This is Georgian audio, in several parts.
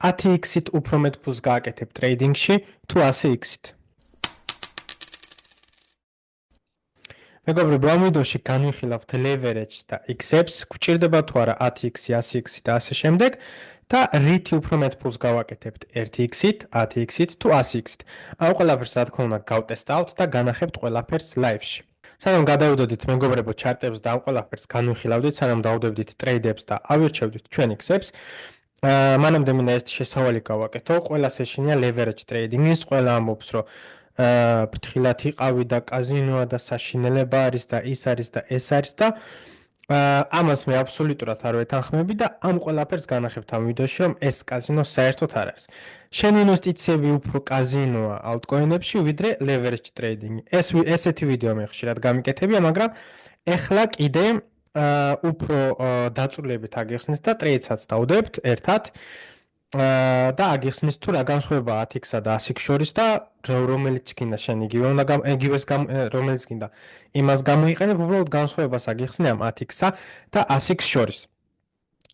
10x-ით უფრო მეტ ფულს გააკეთებ ტრეიდინგში თუ 100x-ით. მეგობრებო, ამ ვიდეოში განვიხილავთ leverage და x-ებს, გვჭირდება თუ არა 10x-ი, 100x-ი და ასე შემდეგ და რითი უფრო მეტ ფულს გავაკეთებთ 1x-ით, 10x-ით თუ 100x-ით. ამ ყველაფერს რა თქმა უნდა გავტესტავთ და განახებთ ყველაფერს live-ში. სანამ გადავიდოდით მეგობრებო ჩარტებს და ამ ყველაფერს განვიხილავდით, სანამ დავდებდით ტრეიდებს და ავირჩევდით ჩვენ x-ებს, მანამდე მინდა ეს შესავალი გავაკეთო. ყველა სეშენია leverage trading-ის, ყველა ამბობს, რომ ფრთხილად იყავი და კაზინოა და საშინელება არის და ის არის და ეს არის და ამას მე აბსოლუტურად არ ვეთანხმები და ამ ყველაფერს განახებთ ამ ვიდეოში, რომ ეს კაზინო საერთოდ არ არის. შენი ინვესტიციები უფრო კაზინოა altcoin-ებში, ვიდრე leverage trading. ესეთი ვიდეო მე ხშირად გამიკეთებია, მაგრამ ეხლა კიდე უფრო დაწვრილებით აგიხსნით და ტრეიდსაც დავდებთ ერთად. და აგიხსნის თუ რა განსხვავებაა 10x-სა და 100x შორის და რომელიც გინდა შენ რომელიც გინდა იმას გამოიყენებ, უბრალოდ განსხვავებას აგიხსნე ამ 10x-სა და 100x შორის.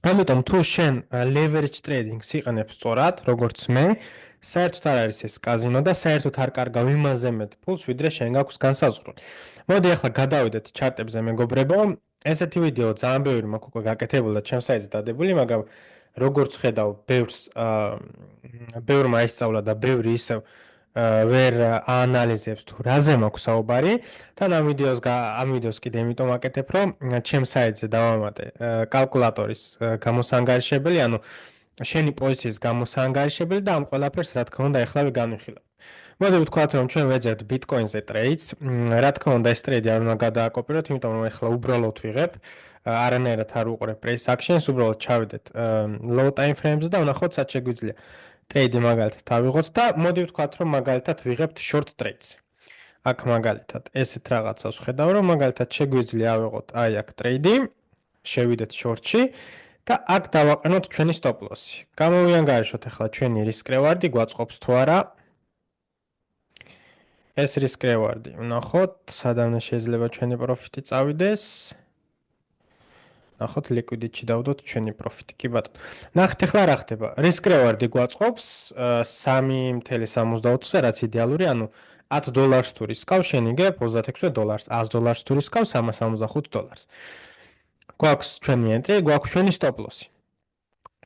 ამიტომ თუ შენ leverage trading-ს იყენებ სწორად, როგორც მე, საერთოდ არ არის ეს კაზინო და საერთოდ არ კარგავ იმაზე მეტ ფულს, ვიდრე შენ გაქვს განსაზღვრული. მოდი ახლა გადავიდეთ ჩარტებზე მეგობრებო. ესეთი ვიდეო ძალიან ბევრი მაქვს უკვე გაკეთებული და ჩემს საიტზე დადებული, მაგრამ როგორც ხედავ, ბევრმა ისწავლა და ბევრი ისევ ვერ აანალიზებს თუ რაზე მაქვს საუბარი. თან ამ ვიდეოს კიდე იმიტომ ვაკეთებ, რომ ჩემს საიტზე დავამატე კალკულატორის გამოსანგარიშებელი, ანუ შენი პოზიციის გამოსანგარიშებელი და ამ ყველაფერს რა თქმა უნდა ეხლა განვიხილავ. მოდი ვთქვათ, რომ ჩვენ ვეძებთ Bitcoin-ზე ტრეიდს. რა თქმა უნდა, ეს ტრეიდი არ უნდა გადააკოპიროთ, იმიტომ რომ ეხლა უბრალოდ ვიღებ, არანაირად არ უყურებ price actions, უბრალოდ ჩავიდეთ low time frames და ვნახოთ სად შეგვიძლია ტრეიდი მაგალითად ავიღოთ და მოდი ვთქვათ, რომ მაგალითად ვიღებთ short trades. აქ მაგალითად ესეთ რაღაცას ვხედავ, რომ მაგალითად შეგვიძლია ავიღოთ აი აქ ტრეიდი, შევიდეთ short-ში და აქ დავაყენოთ ჩვენი stop loss-ი. გამოვიანგარიშოთ ახლა ჩვენი risk reward-ი, გვაწყობს თუ არა. ეს risk reward-ი ვნახოთ, სადამდე შეიძლება ჩვენი პროფიტი წავიდეს. ნახოთ liquidity-ში დავდოთ ჩვენი პროფიტი. კი ბატონო. ნახეთ ახლა რა ხდება. risk reward-ი გვაწყობს 3.72-ზე, რაც იდეალური, ანუ $10 თუ რისკავ, შენ იგებ $26, $100 თუ რისკავ, $365. გვაქვს ჩვენი entry, გვაქვს ჩვენი stop loss-ი.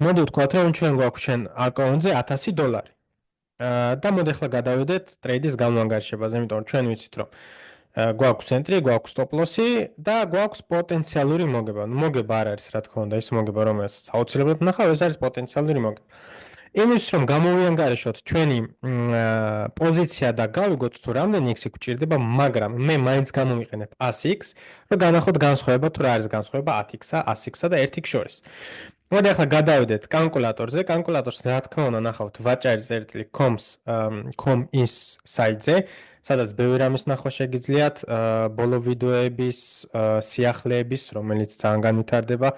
მოდი ვთქვათ, რომ ჩვენ გვაქვს ჩვენ აკაუნტზე $1000. და მოდი ახლა გადავიდეთ ტრეიდის გამოანგარიშებაზე, იმიტომ რომ ჩვენ ვიცით, რომ გვაქვს entry, გვაქვს stop loss-ი და გვაქვს პოტენციალური მოგება. მოგება არ არის, რა თქმა უნდა, ის მოგება, რომელსაც აუცილებლად ნახავ, ეს არის პოტენციალური მოგება. იმისთვის რომ გამოვიანგარიშოთ ჩვენი პოზიცია და გავიგოთ თუ რამდენი x-ი გვჭირდება, მაგრამ მე მაინც გამოვიყენებ 100x, რომ განახოთ განსხვავება თუ რა არის განსხვავება 10x-ა, 100x-ა და 1x შორის. მოდი ახლა გადავიდეთ კალკულატორზე. კალკულატორს რა თქმა უნდა ნახავთ vacharis.com-ის საიტზე, სადაც ბევრი რამის ნახვა შეგიძლიათ, ბოლო ვიდეოების, სიახლეების, რომელიც ძალიან განვითარდება.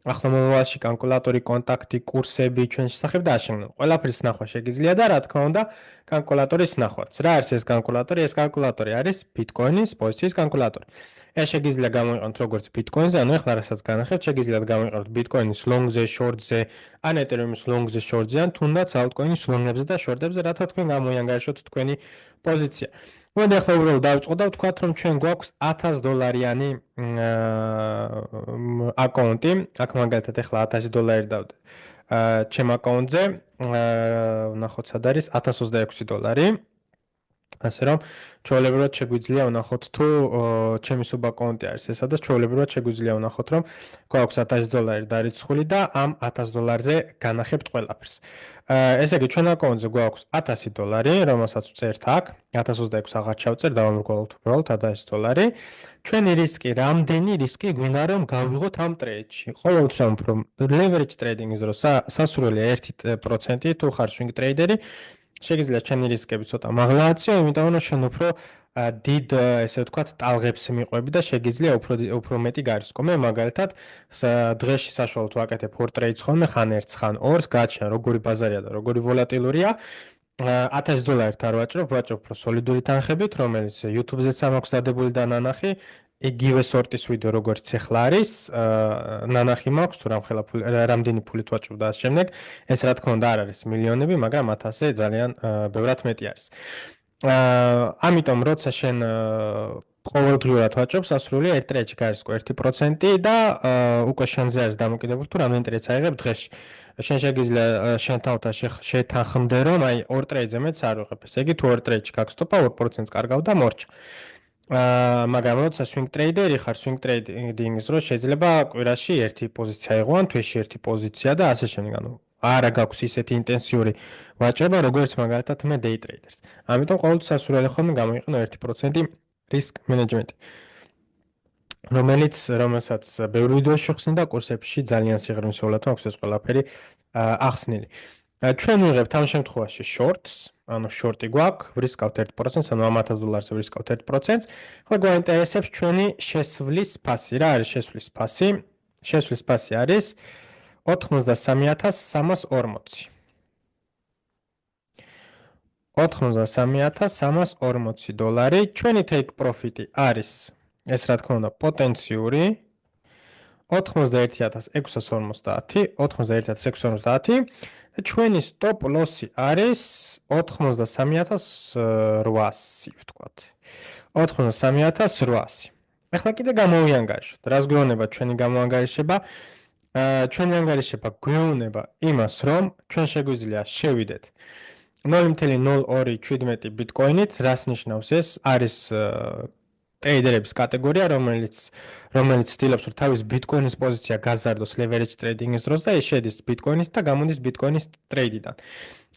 ახლა მომავალში კალკულატორი, კონტაქტი, კურსები ჩვენ შესახებ და აშენებთ. ყველაფრის ნახვა შეგიძლია და რა თქმა უნდა კალკულატორის ნახვაც. რა არის ეს კალკულატორი? ეს კალკულატორი არის Bitcoin-ის პოზიციის კალკულატორი. ეს შეგიძლია გამოიყენოთ როგორც Bitcoin-ზე, ანუ ახლა რასაც განახებთ, შეგიძლიათ გამოიყენოთ Bitcoin-ის long-ზე, short-ზე, ან Ethereum-ის long-ზე, short-ზე, ან თუნდაც altcoin-ის long-ებზე და short-ებზე, რათა თქვენ გამოიანგარიშოთ თქვენი პოზიცია. მოდი ახლა უბრალოდ დავიწყოთ და ვთქვათ, რომ ჩვენ გვაქვს $1000-იანი აკაუნტი. აქ მაგალითად ახლა $1000 დავდე ჩემ აკაუნტზე. ვნახოთ სად არის $1026. ასე რომ ჩვეულებრივად შეგვიძლია ვნახოთ თუ ჩემი სუბაკაუნტი არის ესა და ჩვეულებრივად შეგვიძლია ვნახოთ რომ გვაქვს $1000 დარიცხული და ამ $1000-ზე განახებთ ყველაფერს. ესე იგი ჩვენ აკაუნტზე გვაქვს $1000, რომელსაც ვწერთ აქ, 1026 აღარ ჩავწერ, დავამრგვალოთ უბრალოდ $1000. ჩვენი რისკი, რამდენი რისკი გვინდა რომ გავიღოთ ამ ტრეიდში. ყოველთვის რომ leverage trading-ის დროს სასურველია 1% თუ ხარ swing trader-ი, შეგიძლიათ ჩვენი რისკები ცოტა მაღლააცია, იმიტომ რომ შენ უფრო დიდ, ესე ვთქვათ, ტალღებს მიყვები და შეგიძლია უფრო მეტი გარისკო. მე მაგალითად დღეში საშუალოდ ვაკეთებ 2 ტრეიდს ხოლმე, ხან ერთს, ხან ორს, გააჩნია როგორი ბაზარია და როგორი ვოლატილურია. $1000 არ ვაჭრობ უფრო სოლიდური თანხებით, რომელიც YouTube-ზეც მაქვს დადებული და ნანახი, იგივე სორტის ვიდეო როგორც ახლა არის, ნანახი მაქვს თუ რამდენი ფულით ვაჭრობ და ამ შემდეგ, ეს რა თქმა უნდა არ არის მილიონები, მაგრამ 1000-ზე ძალიან ბევრად მეტი არის. ამიტომ როცა შენ ყოველდღიურად ვაჭრობ, სასურველია ერთ ტრეიდში გარისკო 1% და უკვე შენზე არის დამოკიდებული თუ რამდენი ტრეიდს აიღებ დღეში. შენ შეგიძლია შენ თავთან შეთანხმდე, რომ აი 2 ტრეიდზე მეტს არ ვიღებ. ესე იგი თუ 2 ტრეიდში გაგსტოპა 2%-ს კარგავ და მორჩა. მაგრამ როცა swing trader-ი ხარ, swing trading-ის დროს შეიძლება კვირაში ერთი პოზიცია აიღო, ან თვეში ერთი პოზიცია და ასე შემდეგ, ანუ არა გაქვს ისეთი ინტენსიური ვაჭრობა, როგორც მაგალითად მე day traders. ამიტომ ყოველთვის სასურველი ხოლმე გამოიყენო 1% risk management. რომელსაც ბევრი ვიდეოში ხსნი და კურსებში ძალიან სიღრმისეულად მაქვს ეს ყველაფერი ახსნილი. ჩვენ ვიღებთ ამ შემთხვევაში shorts, ანუ short-ი გვაქვს, ვრისკავთ 1%-ს, ანუ ამ $1000-ზე ვრისკავთ 1%-ს. ახლა გვაინტერესებს ჩვენი შესვლის ფასი. რა არის შესვლის ფასი? შესვლის ფასი არის 83,340. 83,340 დოლარი. ჩვენი take profit-ი არის, ეს რა თქმა უნდა, პოტენციური 91,650, 91,650 და ჩვენი stop loss-ი არის 83,800 ვთქვათ. 83,800. ახლა კიდე გამოვიანგარიშოთ. რას გვეუბნება ჩვენი გამოანგარიშება? ჩვენი ანგარიშება გვეუბნება იმას, რომ ჩვენ შეგვიძლია შევიდეთ 0.0217 ბიტკოინით, რას ნიშნავს ეს? არის ტრეიდერების კატეგორია, რომელიც ცდილობს, რომ თავის ბიტკოინის პოზიცია გაზარდოს leverage trading-ის დროს და ეს შედის ბიტკოინის და გამოდის ბიტკოინის ტრეიდიდან.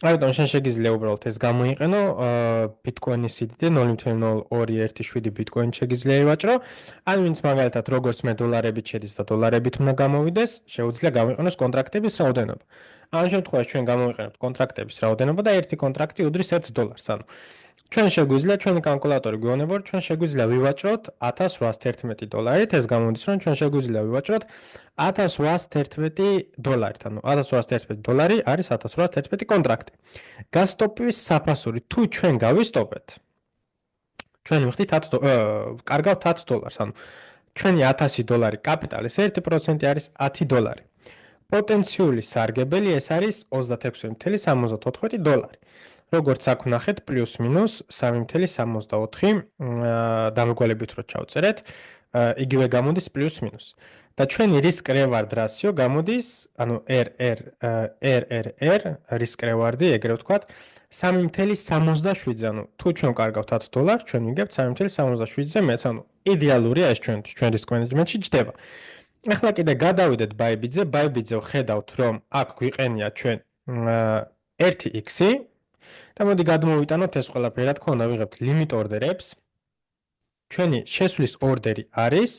ამიტომ შენ შეგიძლია უბრალოდ ეს გამოიყენო, ბიტკოინის სიდიდე 0.0217 ბიტკოინი შეგიძლია ივაჭრო. ან ვინც მაგალითად როგორც მე დოლარებით შედის და დოლარებით უნდა გამოვიდეს, შეუძლია გამოიყენოს კონტრაქტების რაოდენობა. ამ შემთხვევაში ჩვენ გამოვიყენებთ კონტრაქტების რაოდენობა და ერთი კონტრაქტი უდრის $1. ანუ ჩვენ შეგვიძლია ჩვენი კალკულატორი გვეუბნება, რომ ჩვენ შეგვიძლია ვივაჭროთ $1811. ეს გამოდის, რომ ჩვენ შეგვიძლია ვივაჭროთ $1811. ანუ $1811 არის 1811 კონტრაქტი. გასტოპის საფასური თუ ჩვენ გავისტოპეთ, ჩვენ ვიხდით კარგავთ $10. ანუ ჩვენი $1000 კაპიტალის 1% არის $10. პოტენციური სარგებელი ეს არის $26.74. როგორც აქ ვნახეთ, პლუს მინუს 3.64 დამეგვალებით რო ჩავწერეთ, იგივე გამოდის პლუს მინუს. და ჩვენი risk reward ratio გამოდის, ანუ RRR risk reward-ი, ეგრე ვთქვათ, 3.77, ანუ თუ ჩვენ კარგავთ $10, ჩვენ ვიგებთ 3.77-ზე მეც, ანუ იდეალურია ეს ჩვენთვის, ჩვენ risk management-ში ჯდება. ახლა კიდე გადავიდეთ Bybit-ზე, Bybit-ზე ვხედავთ, რომ აქ გვიყენია ჩვენ 1x-ი და მოდი გადმოვიტანოთ ეს ყველაფერი, რა თქმა უნდა, ვიღებთ limit order-ებს. ჩვენი შესვლის ორდერი არის,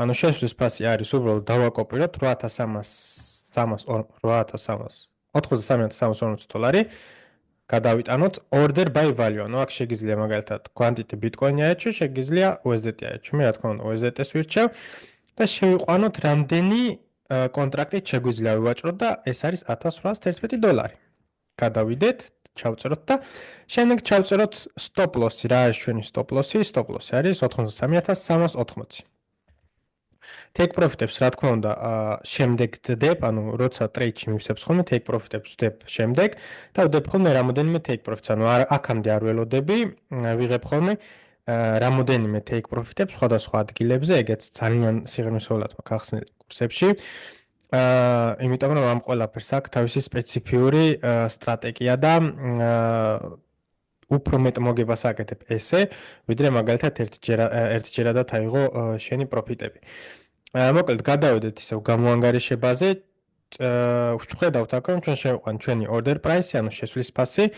ანუ შესვლის ფასი არის, უბრალოდ დავაკოპიროთ $83,340. გადავიტანოთ order by value, ანუ აქ შეგიძლია მაგალითად quantity bitcoin-ი აეჩვი, შეგიძლია USDT აეჩვი. მე რა თქმა უნდა USDT-ს ვირჩევ და შევიყვანოთ რამდენი კონტრაქტით შეგვიძლია ვივაჭროთ და ეს არის $1811. გადავიდეთ, ჩავწეროთ და შემდეგ ჩავწეროთ stop loss-ი. რა არის ჩვენი stop loss-ი? Stop loss-ი არის 83,380. Take profit-ებს რა თქმა უნდა შემდეგ ვდებ, ანუ როცა ტრეიდში მივსებს ხოლმე take profit-ებს ვდებ შემდეგ და ვდებ ხოლმე რამოდენიმე take profit-ს, ანუ აქამდე არ ველოდები, ვიღებ ხოლმე რამოდენიმე take profit-ებს სხვადასხვა ადგილებზე, ეგეც ძალიან სიღრმისეულად მაქვს ახსნილი კურსებში. იმიტომ რომ ამ ყველაფერს აქვს თავისი სპეციფიური სტრატეგია და უფრო მეტ მოგებას აკეთებ ესე, ვიდრე მაგალითად ერთჯერადად აიღო შენი პროფიტები. მოკლედ გადავიდეთ ისევ გამოანგარიშებაზე. ვხედავთ აქ რომ ჩვენ შევყვანთ ჩვენი order price-ი, ანუ შესვლის ფასი.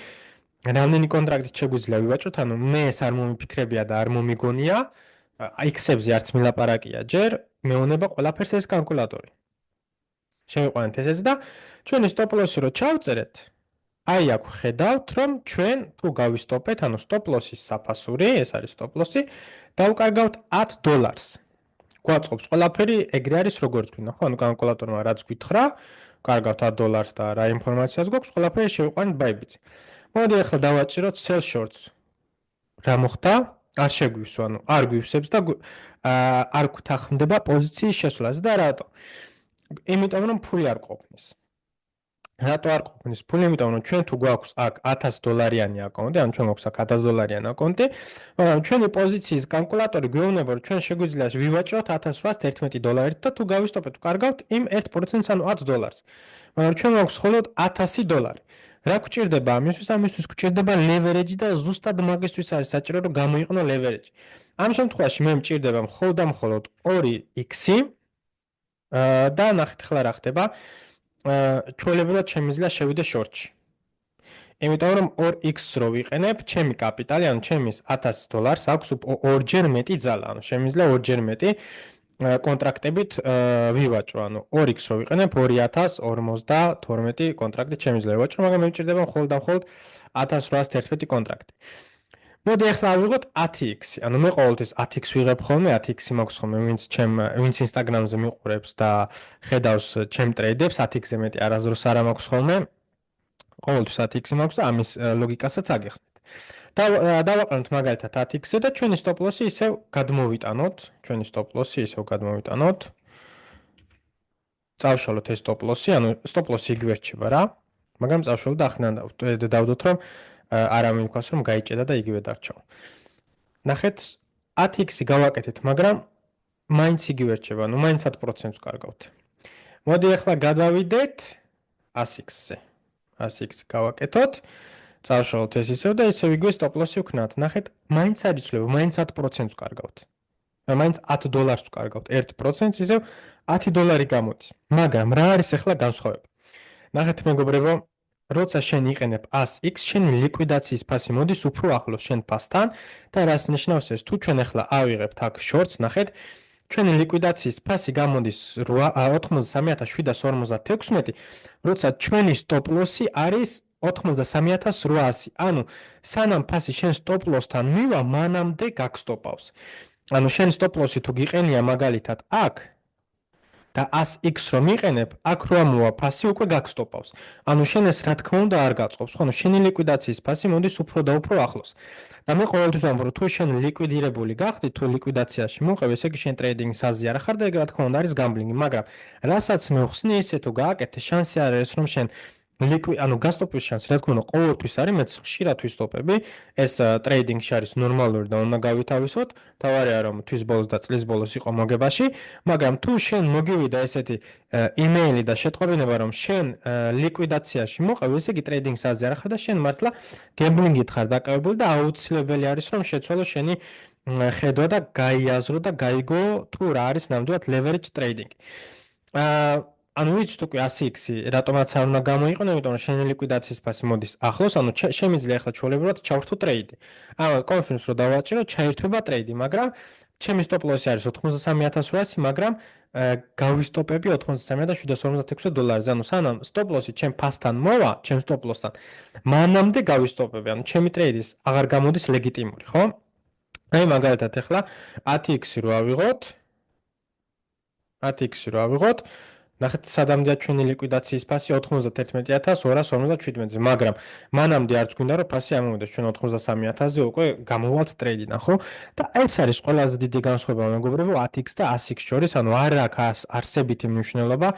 რამდენი კონტრაქტით შეგვიძლია ვივაჭროთ, ანუ მე ეს არ მომიფიქრებია და არ მომიგონია. X-ებზე არც მილაპარაკია ჯერ, მეუნება ყველაფერს ეს კალკულატორი. შევიყვანეთ ესეც და ჩვენი stop loss-ი რო ჩავწერეთ, აი აქ ხედავთ რომ ჩვენ თუ გავისტოპეთ, ანუ stop loss-ის საფასური, ეს არის stop loss-ი, დავკარგავთ $10. გვაწყობს ყველაფერი, ეგრე არის როგორც გვინდა, ხო? ანუ კალკულატორმა რაც გითხრა, კარგავთ $10 და რა ინფორმაციაც გვაქვს, ყველაფერი შევიყვანეთ Bybit-ზე. მოდი ახლა დავაჭიროთ sell shorts. რა მოხდა? არ შეგვივს, ანუ არ გვივსებს და არ გვთანხმდება პოზიციის შესვლაზე და რატო? იმიტომ რომ ფული არ ყოფნის. რატო არ ყოფნის ფული? იმიტომ რომ ჩვენ თუ გვაქვს აქ $1000 აკაუნტი, ანუ ჩვენ გვაქვს აქ $1000 აკაუნტი, მაგრამ ჩვენი პოზიციის კალკულატორი გვეუბნება, რომ ჩვენ შეგვიძლია ვივაჭროთ $1811 და თუ გავისტოპეთ, ვკარგავთ იმ 1%-ს, ანუ $10. მაგრამ ჩვენ გვაქვს მხოლოდ $1000. რა გვჭირდება ამისთვის? ამისთვის გვჭირდება leverage და ზუსტად მაგისთვის არის საჭირო, რომ გამოიყენო leverage. ამ შემთხვევაში მე მჭირდება მხოლოდ და მხოლოდ 2x-ი და ნახეთ ახლა რა ხდება. ჩვეულებრივად შემიძლია შევიდე შორტში. იმიტომ რომ 2x რო ვიყენებ, ჩემი კაპიტალი, ანუ ჩემის $1000 აქვს ორჯერ მეტი ძალა, ანუ შემიძლია ორჯერ მეტი კონტრაქტებით ვივაჭრო, ანუ 2x რო ვიყენებ 2052 კონტრაქტით შემიძლია ვივაჭრო, მაგრამ მე მჭირდება მხოლოდ და მხოლოდ 1811 კონტრაქტი. მოდი ახლა ავიღოთ 10x-ი. ანუ მე ყოველთვის 10x ვიღებ ხოლმე, 10x-ი მაქვს ხოლმე, ვინც Instagram-ზე მიყურებს და ხედავს ჩემ ტრეიდებს, 10x-ზე მეტი არასდროს არ მაქვს ხოლმე. ყოველთვის 10x-ი მაქვს და ამის ლოგიკასაც აგიხსნით. დავაყენოთ მაგალითად 10x-ზე და ჩვენი stop loss-ი ისევ გადმოვიტანოთ. წავშალოთ ეს stop loss-ი, ანუ stop loss-ი იგივე რჩება რა. მაგრამ წავშალოთ და ახლა დავდოთ რომ არავინ გვქოს რომ გაიჭედა და იგივე დარჩა. ნახეთ 10x-ი გავაკეთეთ, მაგრამ მაინც იგივე რჩება, ანუ მაინც 10%-ს ვკარგავთ. მოდი ახლა გადავიდეთ 100x-ზე. 100x გავაკეთოთ. წავშალოთ ეს ისევ და ისევ იგივე stop loss-ი ვქნათ. ნახეთ, მაინც არ იცვლება, მაინც 10%-ს ვკარგავთ. მაინც $10 ვკარგავთ. 1% ისევ $10 გამოდის. მაგრამ რა არის ახლა განსხვავება? ნახეთ მეგობრებო, როცა შენ იყენებ 100x, შენი ლიკვიდაციის ფასი მოდის უფრო ახლოს შენ ფასთან და რას ნიშნავს ეს? თუ ჩვენ ახლა ავიღებთ აქ shorts, ნახეთ, ჩვენი ლიკვიდაციის ფასი გამოდის 83756, როცა ჩვენი stop loss-ი არის 83800. ანუ სანამ ფასი შენ stop loss-თან მივა, მანამდე გაგსტოპავს. ანუ შენ stop loss-ი თუ გიყენია მაგალითად აქ და 100x რომ იყენებ, აქ რო ამოვა ფასი უკვე გაგსტოპავს. ანუ შენ ეს რა თქმა უნდა არ გაწყობს, ხო? ანუ შენი ლიკვიდაციის ფასი მოდის უფრო და უფრო ახლოს. და მე ყოველთვის ვამბობ, თუ შენ ლიკვიდირებული გახდი, თუ ლიკვიდაციაში მოყევ, ესე იგი შენ ტრეიდინგის აზრი არ ხარ და ეგ რა თქმა უნდა არის გამბლინგი, მაგრამ რასაც მე ვხსნი, ისე თუ გააკეთე, შანსი არ არის რომ შენ ანუ გასტოპის შანსი, რა თქმა უნდა, ყოველთვის არის, მეც ხშირად ვისტოპები, ეს ტრეიდინგში არის ნორმალური და უნდა გავითავისოთ, თავარია რომ თვის ბოლოს და წლის ბოლოს იყო მოგებაში, მაგრამ თუ შენ მოგივიდა ესეთი იმეილი და შეტყობინება, რომ შენ ლიკვიდაციაში მოყევ, ესე იგი ტრეიდინგის აზრი არ ხარ და შენ მართლა გემბლინგით ხარ დაკავებული და აუცილებელი არის რომ შეცვალო შენი ხედვა და გაიაზრო და გაიგო თუ რა არის ნამდვილად leverage trading. ანუ ვიცით უკვე 100x-ი რატომაც არ უნდა გამოიყენო, იმიტომ რომ შენი ლიკვიდაციის ფასი მოდის ახლოს, ანუ შემიძლია ახლა ჩვეულებრივად ჩავრთო ტრეიდი. კონფირმს რო დავაჭირო, ჩაირთვება ტრეიდი, მაგრამ ჩემი stop loss-ი არის 83800, მაგრამ გავისტოპები $83756. ანუ სანამ stop loss-ი ჩემ ფასთან მოვა, ჩემ stop loss-თან, მანამდე გავისტოპები, ანუ ჩემი ტრეიდის აღარ გამოდის ლეგიტიმური, ხო? აი მაგალითად ახლა 10x-ი რო ავიღოთ, ნახეთ, სადამდეა ჩვენი ლიკვიდაციის ფასი 91257-ზე, მაგრამ მანამდე არც გვინდა რომ ფასი ამოვიდეს ჩვენ 93000-ზე უკვე გამოვალთ ტრეიდიდან, ხო? და ეს არის ყველაზე დიდი განსხვავება მეგობრებო 10x და 100x შორის, ანუ არ აქვს არსებითი მნიშვნელობა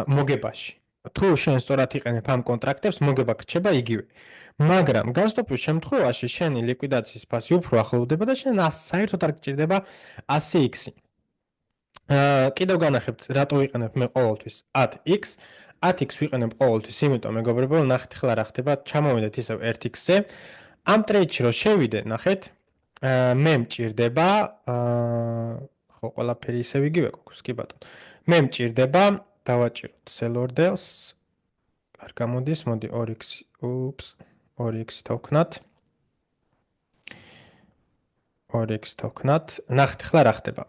მოგებაში. თუ შენ სწორად იყენებ ამ კონტრაქტებს, მოგება გრჩება იგივე. მაგრამ გასტოპის შემთხვევაში შენი ლიკვიდაციის ფასი უფრო ახლოვდება და შენ საერთოდ არ გჭირდება 100x-ი. კიდევ განახებთ, რატო ვიყენებ მე ყოველთვის 10x. 10x ვიყენებ ყოველთვის, იმიტომ მეგობრებო, ნახეთ ახლა რა ხდება, ჩამოვიდეთ ისევ 1x-ზე. ამ ტრეიდში რო შევიდე, ნახეთ, მე მჭირდება, ხო, ყველაფერი ისევ იგივე გვაქვს, კი ბატონო. მე მჭირდება, დავაჭიროთ sell orders. არ გამოდის, მოდი 2x თავქნათ. 2x თავქნათ. ნახეთ ახლა რა ხდება.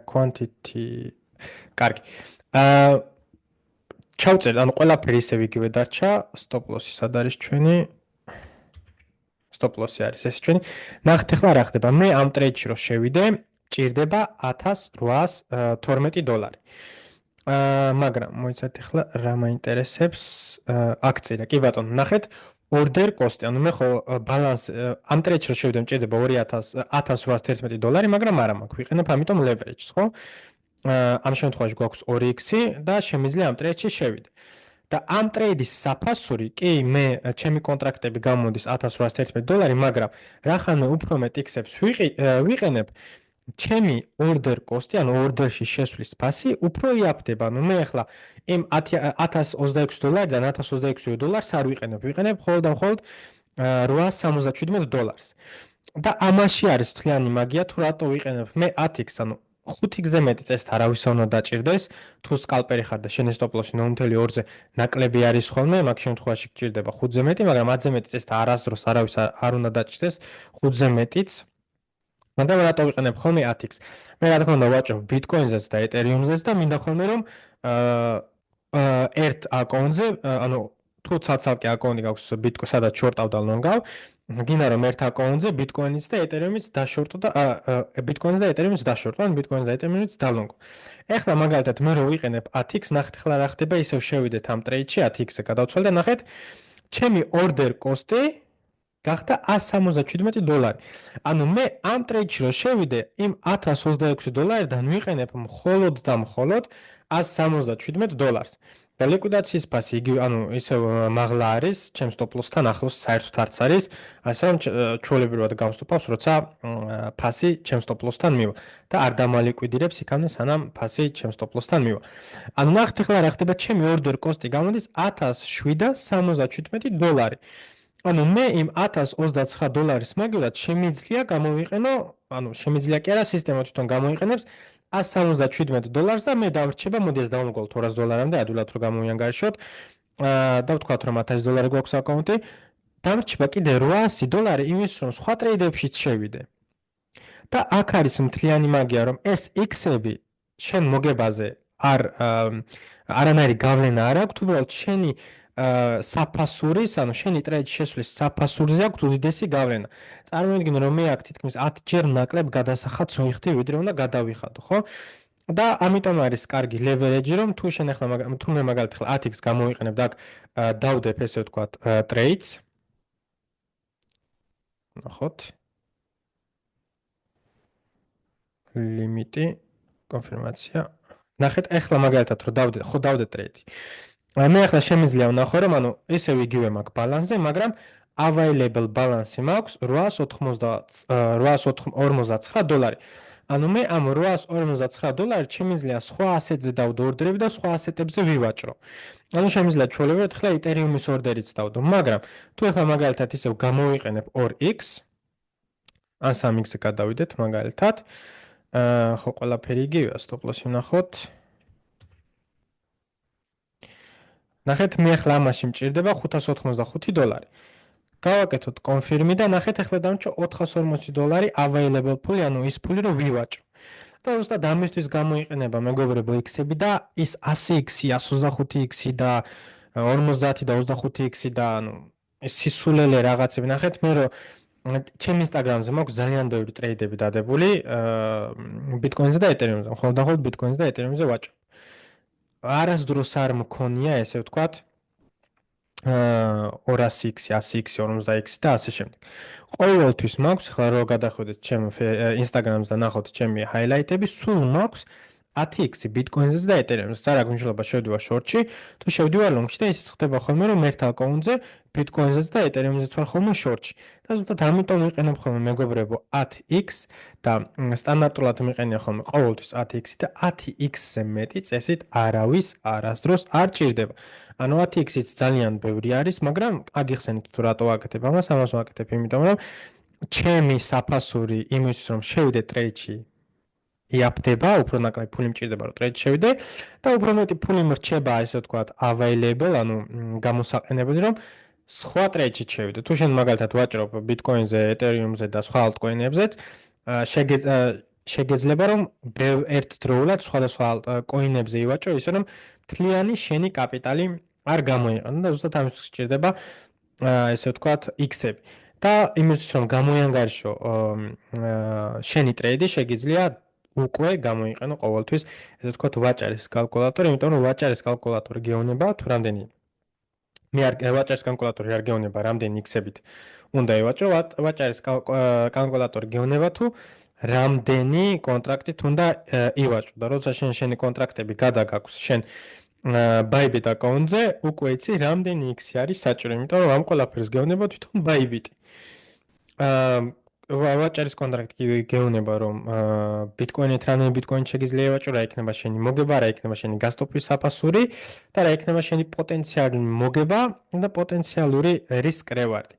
quantity კარგი. ჩავწერთ, ანუ ყველაფერი ისევ იგივე დარჩა. stop loss-ი სად არის ჩვენი? stop loss-ი არის ეს ჩვენი. ნახეთ ახლა რა ხდება. მე ამ ტრეიდში რო შევიდე, მჭირდება $1812. მაგრამ მოიცათ ახლა რა მაინტერესებს აქცია. კი ბატონო, ნახეთ order cost-ი, ანუ მე ხო ბალანს ამ ტრეიდში რომ შევიდე მჭირდება $1811, მაგრამ არა მაქვს, ვიყენებ ამიტომ leverage-ს, ხო? ამ შემთხვევაში გვაქვს 2x-ი და შემიძლია ამ ტრეიდში შევიდე. და ამ ტრეიდის საფასური, კი, მე ჩემი კონტრაქტები გამოდის $1811, მაგრამ რახანმე უფრო მეტ x-ებს ვიყენებ, ჩემი order cost-ი, ანუ order-ში შესვლის ფასი უფრო იაფდება. ანუ მე ახლა იმ $1026-დან $1026 არ ვიყენებ, ვიყენებ მხოლოდ და მხოლოდ $877. და ამაში არის მთლიანი მაგია, თუ რატო ვიყენებ მე 10x, ანუ 5x-ზე მეტი წესთ არავის არ უნდა დაჭირდეს, თუ სკალპერი ხარ და შენი stop loss-ი 0.2-ზე ნაკლები არის ხოლმე, მაგ შემთხვევაში გჭირდება 5-ზე მეტი, მაგრამ 10-ზე მეტი წესთ არასდროს არავის არ უნდა დაჭირდეს 5-ზე მეტიც. მაგრამ რატო ვიყენებ ხოლმე 10x? მე რა თქმა უნდა ვაჭრობ Bitcoin-ზეც და Ethereum-ზეც და მინდა ხოლმე რომ ერთ აკაუნტზე, ანუ თუ ცალკე აკაუნტი გაქვს Bitcoin, სადაც შორტავ და ლონგავ, გინდა რომ ერთ აკაუნტზე Bitcoin-იც და Ethereum-იც დაშორტო და Bitcoin-ს და Ethereum-ს დაშორტო, ან Bitcoin-ს და Ethereum-ს დალონგო. ეხლა მაგალითად მე რო ვიყენებ 10x, ნახეთ ახლა რა ხდება, ისევ შევიდეთ ამ ტრეიდში 10x-ზე გადავცვალ და ნახეთ ჩემი order cost-ი გახდა $177. ანუ მე ამ ტრეიდში რო შევიდე, იმ $1026-დან ვიყენებ მხოლოდ და მხოლოდ $177. და ლიკვიდაციის ფასი იგი, ანუ ისევ მაღლა არის, ჩემ stop loss-თან ახლოს საერთოდ არც არის, ასე რომ ჩვეულებრივად გამსტოპავს, როცა ფასი ჩემ stop loss-თან მივა და არ დამალიკვიდირებს იქამდე, სანამ ფასი ჩემ stop loss-თან მივა. ანუ ნახეთ ახლა რა ხდება, ჩემი order cost-ი გამოდის $1777. ანუ მე იმ $1029 მაგივრად შემიძლია გამოვიყენო, ანუ შემიძლია კი არა, სისტემა თვითონ გამოიყენებს $177 და მე დამრჩება, მოდი ეს დავმოგვალოთ $200-მდე, ადვილად რომ გამოვიანგარიშოთ. და ვთქვათ რომ $1000 გვაქვს აკაუნტი, დამრჩება კიდე $800 იმის რომ სხვა ტრეიდებშიც შევიდე. და აქ არის მთლიანი მაგია, რომ ეს x-ები შენ მოგებაზე არანაირი გავლენა არ აქვს, უბრალოდ შენი საფასურის, ანუ შენი ტრეიდში შესვლის საფასურზე აქვს უდიდესი გავლენა. წარმოიდგინე რომ მე აქ თითქმის 10 ჯერ ნაკლებ გადასახადს ვიხდი, ვიდრე უნდა გადავიხადო, ხო? და ამიტომ არის კარგი leverage, რომ თუ შენ ახლა თუ მე მაგალითად 10x გამოვიყენებ და აქ დავდებ ესე ვთქვათ trades. ნახოთ. ლიმიტი, კონფირმაცია. ნახეთ, ახლა მაგალითად რომ დავდე trade. მე ახლა შემიძლია ვნახო რომ ანუ ისევ იგივე მაქვს ბალანსზე, მაგრამ available balance-ი მაქვს $859. ანუ მე ამ $859 შემიძლია სხვა ასეტზე დავდო ორდერები და სხვა ასეტებზე ვივაჭრო. ანუ შემიძლია ჩვეულებრივად ახლა Ethereum-ის ორდერიც დავდო, მაგრამ თუ ახლა მაგალითად ისევ გამოვიყენებ 2x, ან 3x-ზე გადავიდეთ მაგალითად, ხო ყველაფერი იგივეა, stop loss-ი ვნახოთ. ნახეთ, მე ახლა ამაში მჭირდება $585. გავაკეთოთ კონფირმი და ნახეთ, ახლა დამჭო $440 available ფული, ანუ ის ფული რომ ვივაჭრო. და ზუსტად ამისთვის გამოიყენება მეგობრებო x-ები და ის 100x-ი, 125x-ი და 50 და 25x-ი და ანუ ეს სისულელე რაღაცები. ნახეთ, მე რომ ჩემ Instagram-ზე მაქვს ძალიან ბევრი ტრეიდები დადებული Bitcoin-ზე და Ethereum-ზე. ხოლმე და ხოლმე Bitcoin-ზე და Ethereum-ზე ვაჭრობ. არასდროს არ მქონია, ესე ვთქვათ, 200x, 100x, 50x და ასე შემდეგ. ყოველთვის მაქვს, ახლა რო გადახვიდეთ ჩემ Instagram-ზე და ნახოთ ჩემი highlight-ები, სულ მაქვს 10x Bitcoin-ზე და Ethereum-ზე. არა გვინჩლობა შევდივარ short-ში, თუ შევდივარ long-ში და ისიც ხდება ხოლმე რომ ერთ აკაუნტზე Bitcoin-ზე და Ethereum-ზეც ვარ ხოლმე short-ში. და ზუსტად ამიტომ ვიყენებ ხოლმე მეგობრებო 10x და სტანდარტულად მიყენია ხოლმე ყოველთვის 10x და 10x-ზე მეტი წესით არავის არასდროს არ ჭირდება. ანუ 10x-იც ძალიან ბევრი არის, მაგრამ აგიხსენით თუ რატო ვაკეთებ ამას ვაკეთებ, იმიტომ რომ ჩემი საფასური იმისთვის რომ შევიდე ტრეიდში იაფდება, უფრო ნაკლები ფული მჭირდება რომ ტრეიდში შევიდე და უფრო მეტი ფული მრჩება, ესე ვთქვათ, available, ანუ გამოსაყენებელი, რომ სხვა ტრეიდში შევიდე. თუ შენ მაგალითად ვაჭრობ Bitcoin-ზე, Ethereum-ზე და სხვა altcoin-ებზეც, შეგეძლება რომ ერთდროულად სხვადასხვა coin-ებზე ივაჭრო, ისე რომ მთლიანი შენი კაპიტალი არ გამოიყენო და ზუსტად ამისთვის სჭირდება ესე ვთქვათ x-ები. და იმისთვის რომ გამოიანგარიშო შენი ტრეიდი, შეგიძლია უკვე გამოიყენო ყოველთვის ესე ვთქვათ ვაჭარის კალკულატორი, იმიტომ რომ ვაჭარის კალკულატორი გეუბნება თუ რამდენი მე არ ვაჭარის კალკულატორი არ გეუბნება რამდენი x-ებით უნდა ევაჭრო, ვაჭარის კალკულატორი გეუბნება თუ რამდენი კონტრაქტით უნდა ივაჭრო და როცა შენი კონტრაქტები გადაგაქვს შენ Bybit აკაუნტზე, უკვე იცი რამდენი x არის საჭირო, იმიტომ რომ ამ ყველაფერს გეუბნება თვითონ Bybit. ვაჭარის კონტრაქტი გეუბნება რომ ბიტკოინით რამდენი ბიტკოინით შეგიძლია ევაჭრო, რა იქნება შენი მოგება, რა იქნება შენი გასტოფვის საფასური და რა იქნება შენი პოტენციალური მოგება და პოტენციალური რისკ-რევარდი.